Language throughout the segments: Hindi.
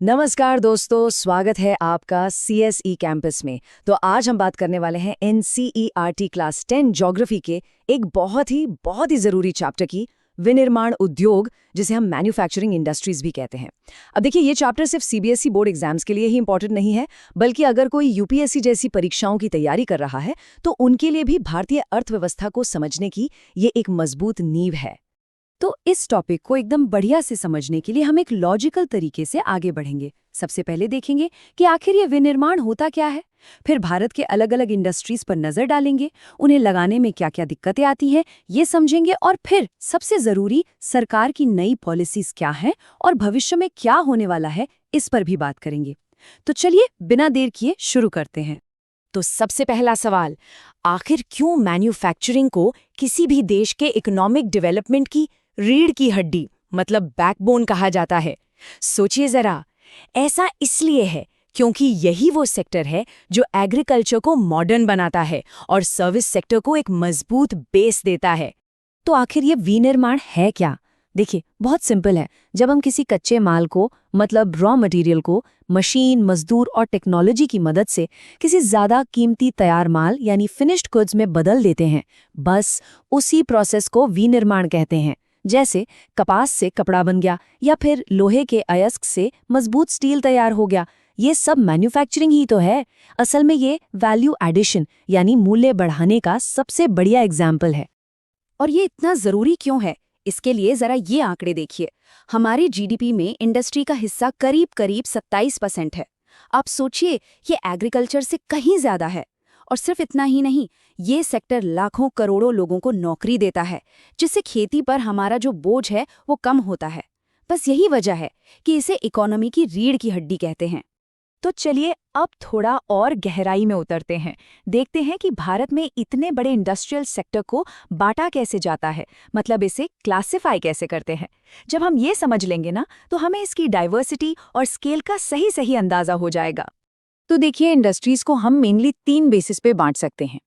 नमस्कार दोस्तों, स्वागत है आपका CSE कैंपस में। तो आज हम बात करने वाले हैं NCERT क्लास 10 ज्योग्राफी के एक बहुत ही ज़रूरी चैप्टर की, विनिर्माण उद्योग, जिसे हम मैन्युफैक्चरिंग इंडस्ट्रीज भी कहते हैं। अब देखिए, ये चैप्टर सिर्फ CBSE बोर्ड एग्जाम्स के लिए ही इंपॉर्टेंट नहीं है, बल्कि अगर कोई UPSC जैसी परीक्षाओं की तैयारी कर रहा है तो उनके लिए भी भारतीय अर्थव्यवस्था को समझने की ये एक मजबूत नींव है। तो इस टॉपिक को एकदम बढ़िया से समझने के लिए हम एक लॉजिकल तरीके से आगे बढ़ेंगे। सबसे पहले देखेंगे कि आखिर ये विनिर्माण होता क्या है, फिर भारत के अलग अलग इंडस्ट्रीज पर नजर डालेंगे, उन्हें लगाने में क्या क्या दिक्कतें आती हैं ये समझेंगे, और फिर सबसे जरूरी सरकार की नई पॉलिसीज क्या हैं और भविष्य में क्या होने वाला है, इस पर भी बात करेंगे। तो चलिए बिना देर किए शुरू करते हैं। तो सबसे पहला सवाल, आखिर क्यों मैन्युफैक्चरिंग को किसी भी देश के इकोनॉमिक डेवलपमेंट की रीढ़ की हड्डी मतलब बैकबोन कहा जाता है? सोचिए जरा। ऐसा इसलिए है क्योंकि यही वो सेक्टर है जो एग्रीकल्चर को मॉडर्न बनाता है और सर्विस सेक्टर को एक मजबूत बेस देता है। तो आखिर ये विनिर्माण है क्या? देखिए, बहुत सिंपल है। जब हम किसी कच्चे माल को मतलब रॉ मटेरियल को मशीन, मजदूर और टेक्नोलॉजी की मदद से किसी ज्यादा कीमती तैयार माल यानी फिनिश्ड गुड्स में बदल देते हैं, बस उसी प्रोसेस को विनिर्माण कहते हैं। जैसे कपास से कपड़ा बन गया या फिर लोहे के अयस्क से मजबूत स्टील तैयार हो गया, ये सब मैन्युफैक्चरिंग ही तो है। असल में ये वैल्यू एडिशन यानी मूल्य बढ़ाने का सबसे बढ़िया एग्जाम्पल है। और ये इतना जरूरी क्यों है, इसके लिए जरा ये आंकड़े देखिए। हमारे GDP में इंडस्ट्री का हिस्सा करीब करीब 27% है। आप सोचिए, ये एग्रीकल्चर से कहीं ज्यादा है। और सिर्फ इतना ही नहीं, ये सेक्टर लाखों करोड़ों लोगों को नौकरी देता है, जिससे खेती पर हमारा जो बोझ है वो कम होता है। बस यही वजह है कि इसे इकोनॉमी की रीढ़ की हड्डी कहते हैं। तो चलिए अब थोड़ा और गहराई में उतरते हैं, देखते हैं कि भारत में इतने बड़े इंडस्ट्रियल सेक्टर को बांटा कैसे जाता है, मतलब इसे क्लासिफाई कैसे करते हैं। जब हम ये समझ लेंगे ना, तो हमें इसकी डाइवर्सिटी और स्केल का सही सही अंदाजा हो जाएगा। तो देखिए, इंडस्ट्रीज को हम मेनली 3 बेसिस पे बांट सकते हैं।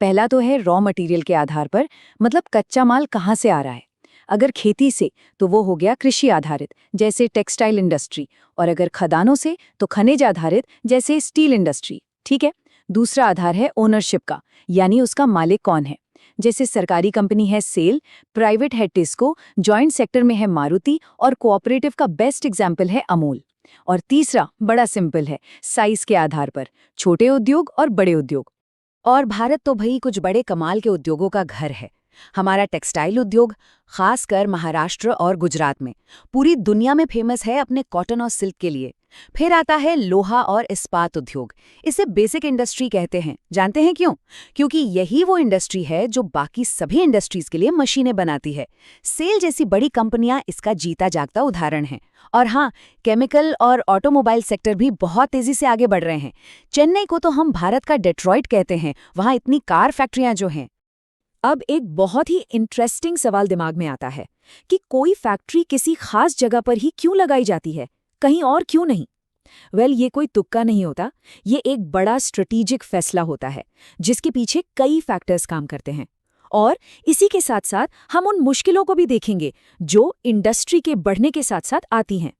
पहला तो है रॉ मटेरियल के आधार पर, मतलब कच्चा माल कहाँ से आ रहा है। अगर खेती से तो वो हो गया कृषि आधारित, जैसे टेक्सटाइल इंडस्ट्री, और अगर खदानों से तो खनिज आधारित, जैसे स्टील इंडस्ट्री। ठीक है। दूसरा आधार है ओनरशिप का, यानी उसका मालिक कौन है। जैसे सरकारी कंपनी है सेल, प्राइवेट है टिस्को, जॉइंट सेक्टर में है मारुति, और कोऑपरेटिव का बेस्ट एग्जाम्पल है अमूल। और तीसरा बड़ा सिंपल है, साइज के आधार पर, छोटे उद्योग और बड़े उद्योग। और भारत तो भई कुछ बड़े कमाल के उद्योगों का घर है। हमारा टेक्सटाइल उद्योग, खासकर महाराष्ट्र और गुजरात में, पूरी दुनिया में फेमस है अपने कॉटन और सिल्क के लिए। फिर आता है लोहा और इस्पात उद्योग। इसे बेसिक इंडस्ट्री कहते हैं। जानते हैं क्यों? क्योंकि यही वो इंडस्ट्री है जो बाकी सभी इंडस्ट्रीज के लिए मशीनें बनाती है। सेल जैसी बड़ी कंपनियां इसका जीता जागता उदाहरण हैं। और हाँ, केमिकल और ऑटोमोबाइल सेक्टर भी बहुत तेजी से आगे बढ़ रहे हैं। चेन्नई को तो हम भारत का डेट्रॉइट कहते हैं, वहाँ इतनी कार फैक्ट्रियां जो हैं। अब एक बहुत ही इंटरेस्टिंग सवाल दिमाग में आता है कि कोई फैक्ट्री किसी खास जगह पर ही क्यों लगाई जाती है, कहीं और क्यों नहीं? ये कोई तुक्का नहीं होता। ये एक बड़ा स्ट्रेटेजिक फैसला होता है, जिसके पीछे कई फैक्टर्स काम करते हैं। और इसी के साथ साथ हम उन मुश्किलों को भी देखेंगे जो इंडस्ट्री के बढ़ने के साथ साथ आती हैं।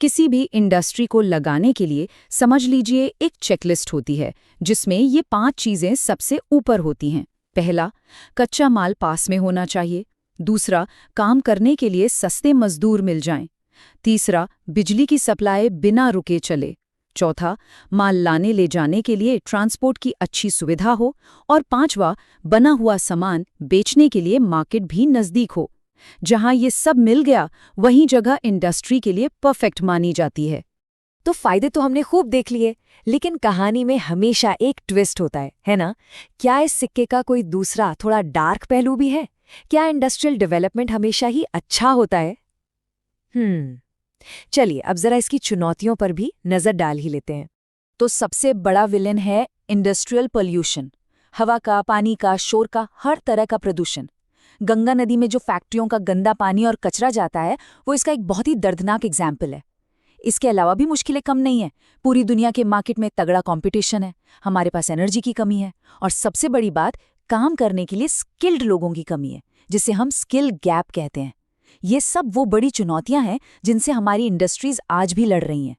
किसी भी इंडस्ट्री को लगाने के लिए समझ लीजिए एक चेकलिस्ट होती है, जिसमें ये 5 चीजें सबसे ऊपर होती हैं। पहला, कच्चा माल पास में होना चाहिए। दूसरा, काम करने के लिए सस्ते मजदूर मिल जाएं। तीसरा, बिजली की सप्लाई बिना रुके चले। चौथा, माल लाने ले जाने के लिए ट्रांसपोर्ट की अच्छी सुविधा हो। और पांचवा, बना हुआ सामान बेचने के लिए मार्केट भी नजदीक हो। जहां ये सब मिल गया, वहीं जगह इंडस्ट्री के लिए परफेक्ट मानी जाती है। तो फायदे तो हमने खूब देख लिए, लेकिन कहानी में हमेशा एक ट्विस्ट होता है ना? क्या इस सिक्के का कोई दूसरा थोड़ा डार्क पहलू भी है? क्या इंडस्ट्रियल डेवलपमेंट हमेशा ही अच्छा होता है? चलिए अब जरा इसकी चुनौतियों पर भी नजर डाल ही लेते हैं। तो सबसे बड़ा विलेन है इंडस्ट्रियल पोल्यूशन। हवा का, पानी का, शोर का, हर तरह का प्रदूषण। गंगा नदी में जो फैक्ट्रियों का गंदा पानी और कचरा जाता है, वो इसका एक बहुत ही दर्दनाक एग्जाम्पल है। इसके अलावा भी मुश्किलें कम नहीं है। पूरी दुनिया के मार्केट में तगड़ा कंपटीशन है, हमारे पास एनर्जी की कमी है, और सबसे बड़ी बात, काम करने के लिए स्किल्ड लोगों की कमी है, जिसे हम स्किल गैप कहते हैं। ये सब वो बड़ी चुनौतियां हैं जिनसे हमारी इंडस्ट्रीज आज भी लड़ रही हैं।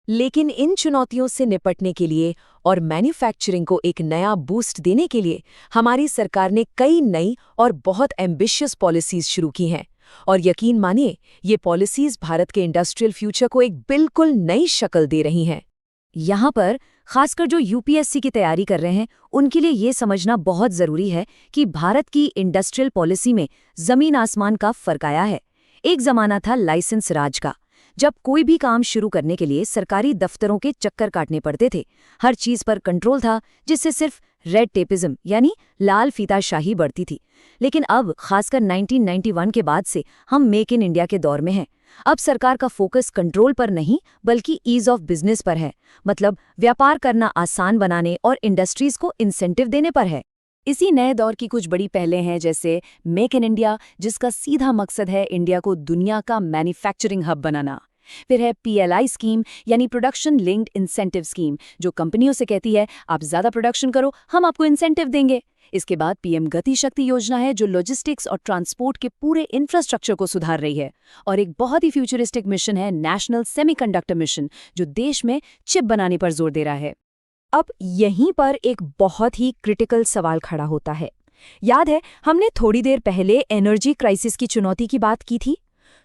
लेकिन इन चुनौतियों से निपटने के लिए और मैन्युफैक्चरिंग को एक नया बूस्ट देने के लिए हमारी सरकार ने कई नई और बहुत एम्बिशियस पॉलिसीज शुरू की हैं। और यकीन मानिए, ये पॉलिसीज भारत के इंडस्ट्रियल फ्यूचर को एक बिल्कुल नई शक्ल दे रही हैं। यहाँ पर खासकर जो यूपीएससी की तैयारी कर रहे हैं, उनके लिए ये समझना बहुत ज़रूरी है कि भारत की इंडस्ट्रियल पॉलिसी में ज़मीन आसमान का फ़र्क आया है। एक ज़माना था लाइसेंस राज का, जब कोई भी काम शुरू करने के लिए सरकारी दफ्तरों के चक्कर काटने पड़ते थे। हर चीज़ पर कंट्रोल था, जिससे सिर्फ रेड टेपिज्म यानी लाल फीताशाही बढ़ती थी। लेकिन अब खासकर 1991 के बाद से हम मेक इन इंडिया के दौर में हैं। अब सरकार का फोकस कंट्रोल पर नहीं बल्कि ईज ऑफ बिजनेस पर है, मतलब व्यापार करना आसान बनाने और इंडस्ट्रीज को इंसेंटिव देने पर है। इसी नए दौर की कुछ बड़ी पहलें हैं, जैसे मेक इन इंडिया, जिसका सीधा मकसद है इंडिया को दुनिया का मैन्युफैक्चरिंग हब बनाना। फिर है पीएलआई स्कीम यानी प्रोडक्शन लिंक्ड इंसेंटिव स्कीम, जो कंपनियों से कहती है आप ज्यादा प्रोडक्शन करो, हम आपको इंसेंटिव देंगे। इसके बाद पीएम गति शक्ति योजना है, जो लॉजिस्टिक्स और ट्रांसपोर्ट के पूरे इंफ्रास्ट्रक्चर को सुधार रही है। और एक बहुत ही फ्यूचरिस्टिक मिशन है नेशनल सेमीकंडक्टर मिशन, जो देश में चिप बनाने पर जोर दे रहा है। अब यहीं पर एक बहुत ही क्रिटिकल सवाल खड़ा होता है। याद है हमने थोड़ी देर पहले एनर्जी क्राइसिस की चुनौती की बात की थी?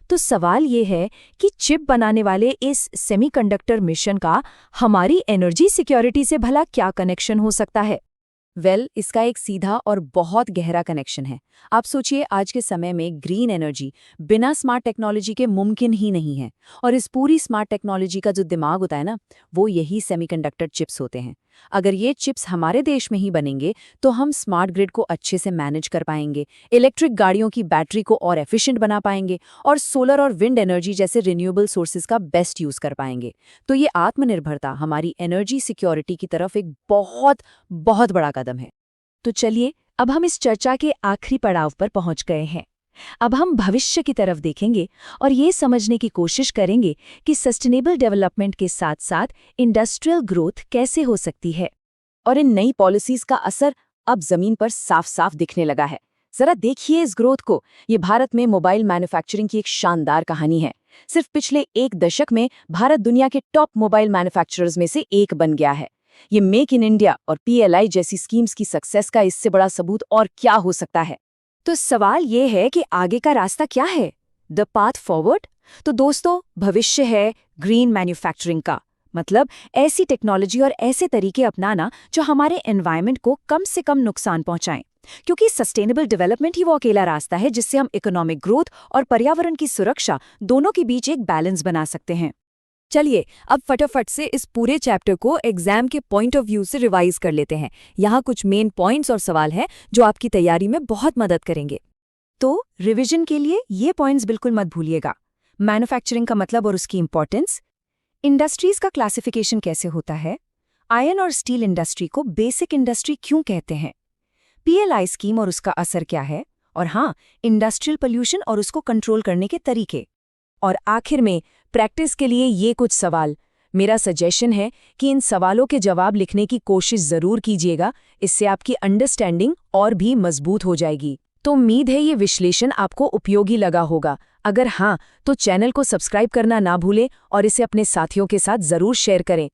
तो सवाल ये है कि चिप बनाने वाले इस सेमीकंडक्टर मिशन का हमारी एनर्जी सिक्योरिटी से भला क्या कनेक्शन हो सकता है? इसका एक सीधा और बहुत गहरा कनेक्शन है। आप सोचिए, आज के समय में ग्रीन एनर्जी बिना स्मार्ट टेक्नोलॉजी के मुमकिन ही नहीं है। और इस पूरी स्मार्ट टेक्नोलॉजी का जो दिमाग होता है ना, वो यही सेमीकंडक्टर चिप्स होते हैं। अगर ये चिप्स हमारे देश में ही बनेंगे तो हम स्मार्ट ग्रिड को अच्छे से मैनेज कर पाएंगे, इलेक्ट्रिक गाड़ियों की बैटरी को और एफिशिएंट बना पाएंगे, और सोलर और विंड एनर्जी जैसे रिन्यूएबल सोर्सेज का बेस्ट यूज कर पाएंगे। तो ये आत्मनिर्भरता हमारी एनर्जी सिक्योरिटी की तरफ एक बहुत बहुत बड़ा कदम है। तो चलिए, अब हम इस चर्चा के आखिरी पड़ाव पर पहुंच गए हैं। अब हम भविष्य की तरफ देखेंगे और ये समझने की कोशिश करेंगे कि सस्टेनेबल डेवलपमेंट के साथ साथ इंडस्ट्रियल ग्रोथ कैसे हो सकती है। और इन नई पॉलिसीज का असर अब जमीन पर साफ साफ दिखने लगा है। जरा देखिए इस ग्रोथ को। ये भारत में मोबाइल मैन्युफैक्चरिंग की एक शानदार कहानी है। सिर्फ पिछले एक दशक में भारत दुनिया के टॉप मोबाइल मैन्युफैक्चरर्स में से एक बन गया है। ये मेक इन इंडिया और पीएलआई जैसी स्कीम्स की सक्सेस का इससे बड़ा सबूत और क्या हो सकता है। तो सवाल ये है कि आगे का रास्ता क्या है, द पाथ फॉरवर्ड? तो दोस्तों, भविष्य है ग्रीन मैन्युफैक्चरिंग का, मतलब ऐसी टेक्नोलॉजी और ऐसे तरीके अपनाना जो हमारे एनवायरनमेंट को कम से कम नुकसान पहुंचाएं। क्योंकि सस्टेनेबल डेवलपमेंट ही वो अकेला रास्ता है जिससे हम इकोनॉमिक ग्रोथ और पर्यावरण की सुरक्षा दोनों के बीच एक बैलेंस बना सकते हैं। चलिए, अब फटाफट से इस पूरे चैप्टर को एग्जाम के पॉइंट ऑफ व्यू से रिवाइज कर लेते हैं। यहाँ कुछ मेन पॉइंट्स और सवाल हैं जो आपकी तैयारी में बहुत मदद करेंगे। तो रिवीजन के लिए ये पॉइंट्स बिल्कुल मत भूलिएगा। मैन्युफैक्चरिंग का मतलब और उसकी इंपॉर्टेंस, इंडस्ट्रीज का क्लासिफिकेशन कैसे होता है, आयरन और स्टील इंडस्ट्री को बेसिक इंडस्ट्री क्यों कहते हैं, पीएलआई स्कीम और उसका असर क्या है, और हाँ, इंडस्ट्रियल पोल्यूशन और उसको कंट्रोल करने के तरीके। और आखिर में प्रैक्टिस के लिए ये कुछ सवाल। मेरा सजेशन है कि इन सवालों के जवाब लिखने की कोशिश ज़रूर कीजिएगा, इससे आपकी अंडरस्टैंडिंग और भी मजबूत हो जाएगी। तो उम्मीद है ये विश्लेषण आपको उपयोगी लगा होगा। अगर हाँ, तो चैनल को सब्सक्राइब करना ना भूलें और इसे अपने साथियों के साथ ज़रूर शेयर करें।